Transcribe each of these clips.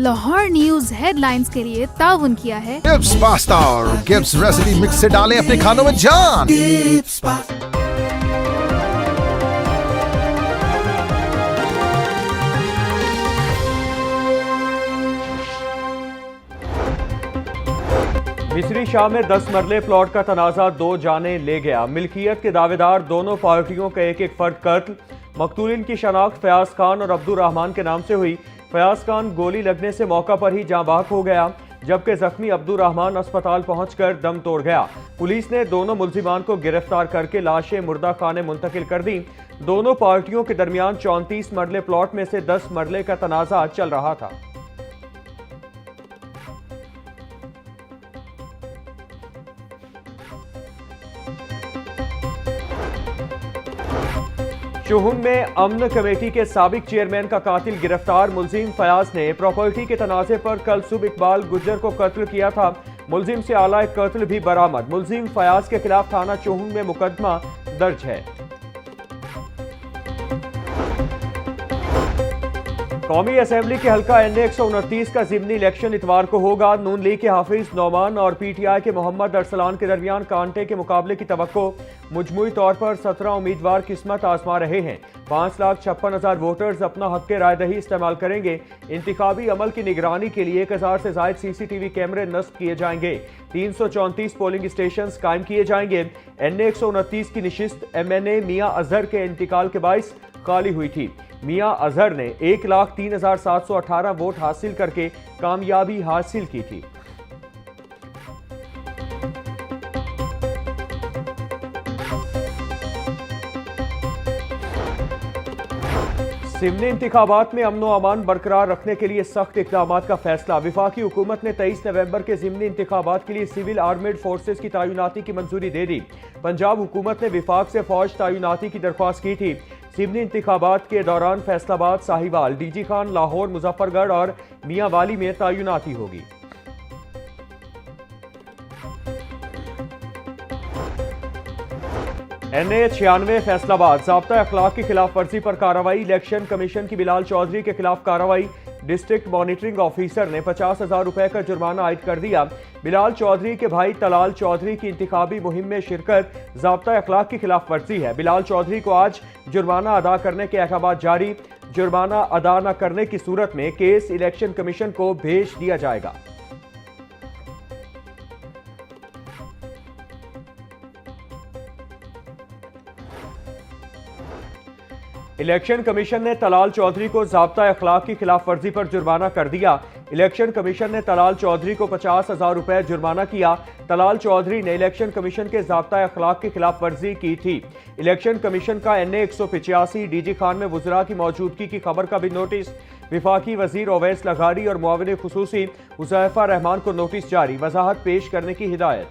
Lahore news headlines के लिए ताउन किया है गिब्स पास्ता और गिब्स रेसिपी मिक्स से डालें अपने खानों में जान। मिस्री शाह में 10 मरले प्लॉट का तनाजा 2 जाने ले गया। मिल्कियत के दावेदार दोनों पार्टियों का एक एक फर्द कत्ल। मकतूलिन की शनाख्त फयाज खान और अब्दुल रहमान के नाम से हुई। फयाज खान गोली लगने से मौका पर ही जाँ बहक हो गया, जबकि जख्मी अब्दुल रहमान अस्पताल पहुंचकर दम तोड़ गया। पुलिस ने दोनों मुल्जिमान को गिरफ्तार करके लाशें मुर्दा खाने मुंतकिल कर दी। दोनों पार्टियों के दरमियान 34 मरले प्लॉट में से 10 मरले का तनाजा चल रहा था। चुहुन में अमन कमेटी के साबिक चेयरमैन का कातिल गिरफ्तार। मुलजिम फयाज ने प्रॉपर्टी के तनाजे पर कल सुबह इकबाल गुज्जर को कत्ल किया था। मुलजिम से आला कत्ल भी बरामद। मुलजिम फयाज के खिलाफ थाना चुहुन में मुकदमा दर्ज है। कौमी असेंबली के हल्का NA 129 का ज़िमनी इलेक्शन इतवार को होगा। नून लीग के हाफिज नौमान और PTI के मोहम्मद अरसलान के दरमियान कांटे के मुकाबले की तवक्को। मुजमुई तौर पर 17 उम्मीदवार किस्मत आजमा रहे हैं। 5,56,000 वोटर्स अपना हक के रायदही इस्तेमाल करेंगे। इंतखाबी अमल की निगरानी के लिए 1000 से ज्यादा CCTV कैमरे नस्ब किए जाएंगे। 334 पोलिंग स्टेशन कायम किए जाएंगे। NA 129 की निशिस्त MNA मियां अजहर के इंतकाल के बाइस खाली हुई थी। मियां अजहर ने 1,03,718 वोट हासिल करके कामयाबी हासिल की थी। ज़िमनी इंतखाबात में अमन व अमान बरकरार रखने के लिए सख्त इक़दाम का फैसला। वफाकी हुकूमत ने 23 नवंबर के ज़िमनी इंतखाबात के लिए सिविल आर्मेड फोर्सेस की तैनाती की मंजूरी दे दी। पंजाब हुकूमत ने विफाक से फौज तैनाती की दरख्वास्त की थी। ज़िमनी इंतखाबात के दौरान फैसलाबाद, साहिवाल, DG खान, लाहौर, मुजफ्फरगढ़ और मियांवाली में तैनाती होगी। NA 96 फैसलाबाद, ज़ाब्ता अखलाक की खिलाफ वर्जी पर कार्रवाई। इलेक्शन कमीशन की बिलाल चौधरी के खिलाफ कार्रवाई। डिस्ट्रिक्ट मॉनिटरिंग ऑफिसर ने 50,000 रुपए का जुर्माना आयद कर दिया। बिलाल चौधरी के भाई तलाल चौधरी की इंतखाबी मुहिम में शिरकत ज़ाब्ता अखलाक की खिलाफ वर्जी है। बिलाल चौधरी को आज जुर्माना अदा करने के अहकाम जारी। जुर्माना अदा न करने की सूरत में केस इलेक्शन कमीशन को भेज दिया जाएगा। इलेक्शन कमीशन ने तलाल चौधरी को ज़ाब्ता अखलाक की खिलाफ वर्जी पर जुर्माना कर दिया। इलेक्शन कमीशन ने तलाल चौधरी को 50,000 रुपए जुर्माना किया। तलाल चौधरी ने इलेक्शन कमीशन के ज़ाब्ता अखलाक की खिलाफ वर्जी की थी। इलेक्शन कमीशन का NA 185 DG खान में वुज़रा की मौजूदगी की खबर का भी नोटिस। विफाकी वजीर ओवैस लगारी और मुआविन खुसूसी हुज़ैफा रहमान को नोटिस जारी। वजाहत पेश करने की हिदायत।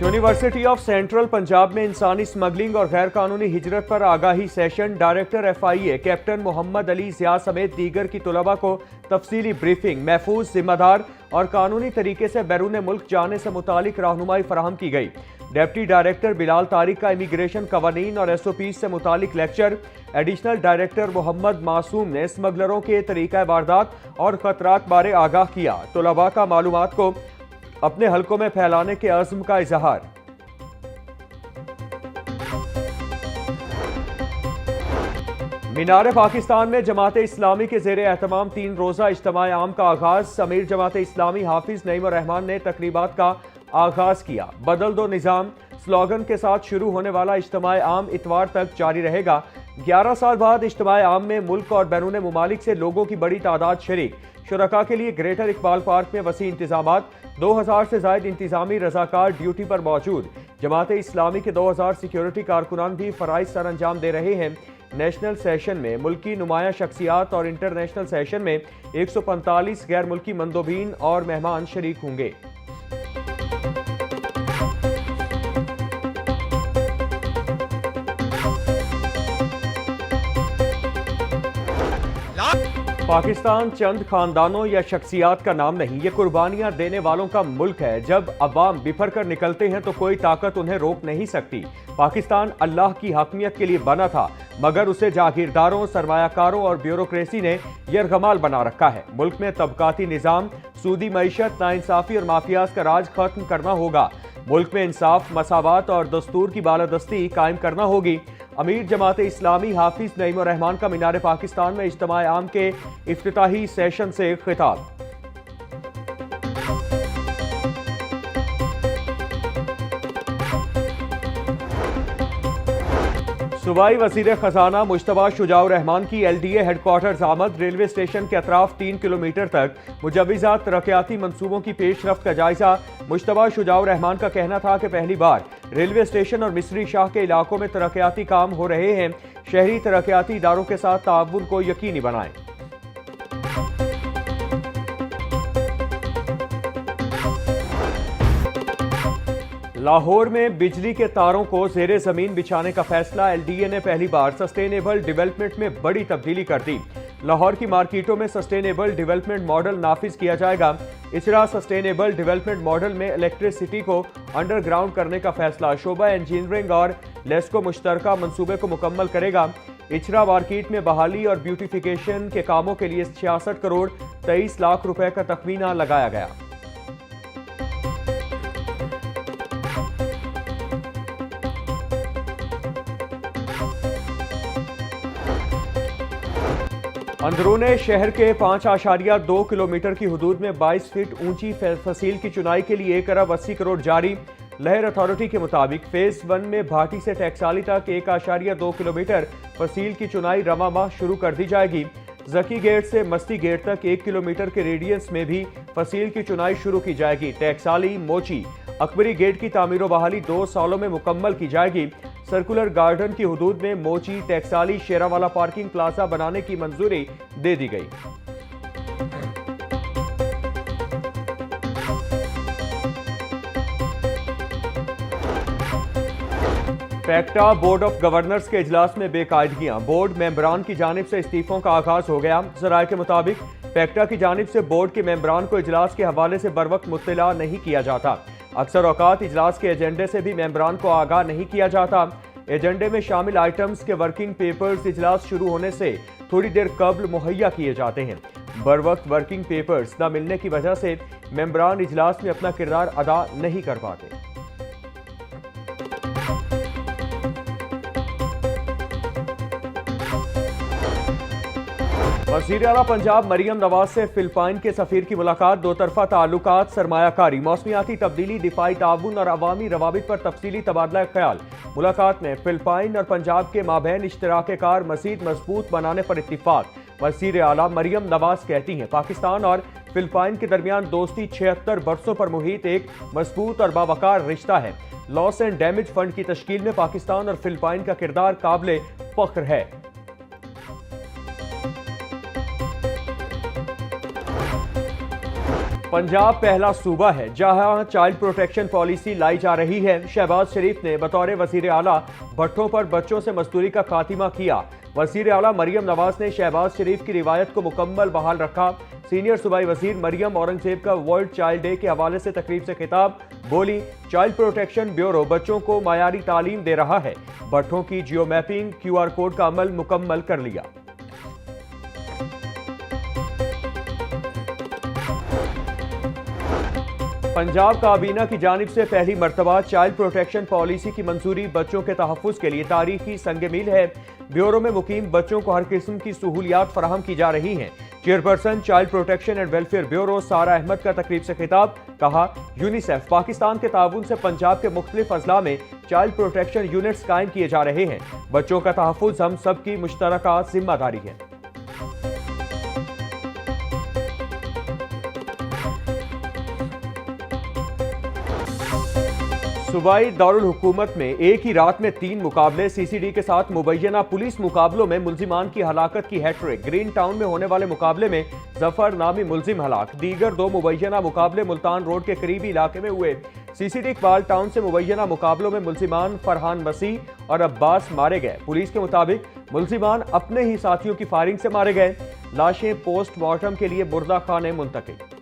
यूनिवर्सिटी ऑफ सेंट्रल पंजाब में इंसानी स्मगलिंग और गैर कानूनी हिजरत पर आगाही session. Director FIA captain Mohammad Ali Zia समेत दीगर की तुलबा को तफसीली ब्रीफिंग। महफूज, जिम्मेदार और कानूनी तरीके से बैरून मुल्क जाने से मुतालिक रहनुमाई फराहम की गई। डिप्टी डायरेक्टर बिलाल तारिक का इमिग्रेशन कवानीन और SOP से मुतालिक लेक्चर। एडिशनल डायरेक्टर मोहम्मद मासूम ने स्मगलरों के तरीका वारदात और खतरात बारे आगाह किया। तुलबा का मालूमात को अपने हलकों में फैलाने के अज़्म का इजहार। मीनार पाकिस्तान में जमात इस्लामी के ज़ेर एहतमाम 3 रोज़ा इज्तिमा आम का आगाज। अमीर जमात इस्लामी हाफिज नईम रहमान ने तकरीबात का आगाज किया। बदल दो निज़ाम स्लोगन के साथ शुरू होने वाला इज्तिमा आम इतवार तक जारी रहेगा। 11 साल बाद इज्तिमा आम में मुल्क और बैरून मुमालिक से लोगों की बड़ी तादाद शरीक। शुरका के लिए ग्रेटर इकबाल पार्क में वसी इंतजामात। 2000 से ज्यादा इंतजामी रजाकार ड्यूटी पर मौजूद। जमात इस्लामी के 2000 सिक्योरिटी कारकुनान भी फराइज सर अंजाम दे रहे हैं। नेशनल सेशन में मुल्की नुमाया शख्सियात और इंटरनेशनल सेशन में 145 गैर मुल्की मंदोबीन और मेहमान शरीक होंगे। पाकिस्तान चंद खानदानों या शख्सियात का नाम नहीं, ये कुर्बानियां देने वालों का मुल्क है। जब अवाम बिफर कर निकलते हैं तो कोई ताकत उन्हें रोक नहीं सकती। पाकिस्तान अल्लाह की हकमियत के लिए बना था, मगर उसे जागीरदारों, सरमायाकारों और ब्यूरोक्रेसी ने यरगमाल बना रखा है। मुल्क में तबकाती निज़ाम, सूदी मईशत, नाइंसाफी और माफियाज का राज खत्म करना होगा। मुल्क में इंसाफ, मसावत और दस्तूर की बालादस्ती कायम करना होगी। अमीर जमात इस्लामी हाफिज नईम रहमान का मीनार पाकिस्तान में इज्तिमा आम के इफ्तिताही सेशन से खिताब। सूबाई वजीर खजाना मुश्तबा शुजाउर रहमान की LDA हेडक्वार्टर्स आमद। रेलवे स्टेशन के अतराफ 3 किलोमीटर तक मुजव्वज़ा तरक्याती मंसूबों की पेशरफ्त का जायजा। मुश्तबा शुजाउर रहमान का कहना था कि पहली बार रेलवे स्टेशन और मिस्री शाह के इलाकों में तरक्याती काम हो रहे हैं। शहरी तरक्याती इदारों के साथ ताउन को यकीनी बनाएं। लाहौर में बिजली के तारों को ज़ेरे ज़मीन बिछाने का फैसला। LDA ने पहली बार सस्टेनेबल डेवलपमेंट में बड़ी तब्दीली कर दी। लाहौर की मार्केटों में सस्टेनेबल डेवलपमेंट मॉडल नाफिज किया जाएगा। इचरा सस्टेनेबल डेवलपमेंट मॉडल में इलेक्ट्रिसिटी को अंडरग्राउंड करने का फैसला। शोबा इंजीनियरिंग और लेस्को मुश्तरका मंसूबे को मुकम्मल करेगा। इचरा मार्केट में बहाली और ब्यूटिफिकेशन के कामों के लिए 66 करोड़ 23 लाख रुपए का तखमीना लगाया गया। अंदरूने शहर के 5.2 किलोमीटर की हदूद में 22 फीट ऊंची फसील की चुनाई के लिए 1 अरब 80 करोड़ जारी। लहर अथॉरिटी के मुताबिक फेज 1 में भाटी से टैक्साली तक 1.2 किलोमीटर फसील की चुनाई रवा माह शुरू कर दी जाएगी। जकी गेट से मस्ती गेट तक 1 किलोमीटर के रेडियस में भी फसील की चुनाई शुरू की जाएगी। टैक्साली, मोची, अकबरी गेट की तामीर बहाली 2 सालों में मुकम्मल की जाएगी। सर्कुलर गार्डन की हदूद में मोची, टैक्साली, शेरावाला पार्किंग प्लाजा बनाने की मंजूरी दे दी गई। पैक्टा बोर्ड ऑफ गवर्नर्स के इजलास में बेकायदगियां। बोर्ड मेंबरान की जानिब से इस्तीफों का आगाज हो गया। जराये के मुताबिक पैक्टा की जानिब से बोर्ड के मेंबरान को इजलास के हवाले से बर वक्त मुत्तला नहीं किया जाता। अक्सर औकात इजलास के एजेंडे से भी मेंबरान को आगाह नहीं किया जाता। एजेंडे में शामिल आइटम्स के वर्किंग पेपर्स इजलास शुरू होने से थोड़ी देर कबल मुहैया किए जाते हैं। बर वक्त वर्किंग पेपर्स न मिलने की वजह से मेंबरान इजलास में अपना किरदार अदा नहीं कर पाते। वज़ीर आला पंजाब मरियम नवाज से फिलिपाइन के सफीर की मुलाकात। दो तरफा ताल्लुकात, सरमायाकारी, मौसमियाती तब्दीली, दिफाई ताउन और अवामी रवाबित पर तफसीली तबादला ख्याल। मुलाकात में फिलिपाइन और पंजाब के माबैन इश्तराक कार मज़ीद मजबूत बनाने पर इत्तिफाक। वज़ीर आला मरियम नवाज कहती हैं, पाकिस्तान और फिलिपाइन के दरमियान दोस्ती 76 बरसों पर मुहित एक मजबूत और बावकार रिश्ता है। लॉस एंड डैमेज फंड की तश्कील में पाकिस्तान और फिलिपाइन का किरदार काबिल फख्र है। पंजाब पहला सूबा है जहां चाइल्ड प्रोटेक्शन पॉलिसी लाई जा रही है। शहबाज शरीफ ने बतौर वजीर आला भट्टों पर बच्चों से मजदूरी का खात्मा किया। वजीर आला मरियम नवाज ने शहबाज शरीफ की रिवायत को मुकम्मल बहाल रखा। सीनियर सूबाई वजीर मरियम औरंगजेब का वर्ल्ड चाइल्ड डे के हवाले से तकरीब से खिताब। बोली, चाइल्ड प्रोटेक्शन ब्यूरो बच्चों को मायारी तालीम दे रहा है। भट्टों की जियो मैपिंग, QR कोड का अमल मुकम्मल कर लिया। पंजाब काबीना की जानिब से पहली मरतबा चाइल्ड प्रोटेक्शन पॉलिसी की मंजूरी बच्चों के तहफ़्फ़ुज़ के लिए तारीखी संग-ए-मील है। ब्यूरो में मुकीम बच्चों को हर किस्म की सहूलियात फराहम की जा रही हैं। Chairperson child protection and welfare bureau सारा अहमद का तकरीब से खिताब। कहा, यूनिसेफ पाकिस्तान के ताउन से पंजाब के मुख्तलिफ अजला में चाइल्ड प्रोटेक्शन यूनिट्स कायम किए जा रहे हैं। बच्चों का तहफ़्फ़ुज़ हम सब की मुश्तरका जिम्मेदारी है। सूबाई दारुल हुकूमत में एक ही रात में 3 मुकाबले। CCD के साथ मुबैना पुलिस मुकाबलों में मुल्जिमान की हलाकत की हैट्रिक। ग्रीन टाउन में होने वाले मुकाबले में जफर नामी मुल्जिम हलाक। दीगर 2 मुबैना मुकाबले मुल्तान रोड के करीबी इलाके में हुए। CCD इकबाल टाउन से मुबैना मुकाबलों में मुल्जिमान फरहान मसीह और अब्बास मारे गए। पुलिस के मुताबिक मुल्जिमान अपने ही साथियों की फायरिंग से मारे गए। लाशें पोस्टमार्टम के लिए बुर्दा खाने मुंतकिल।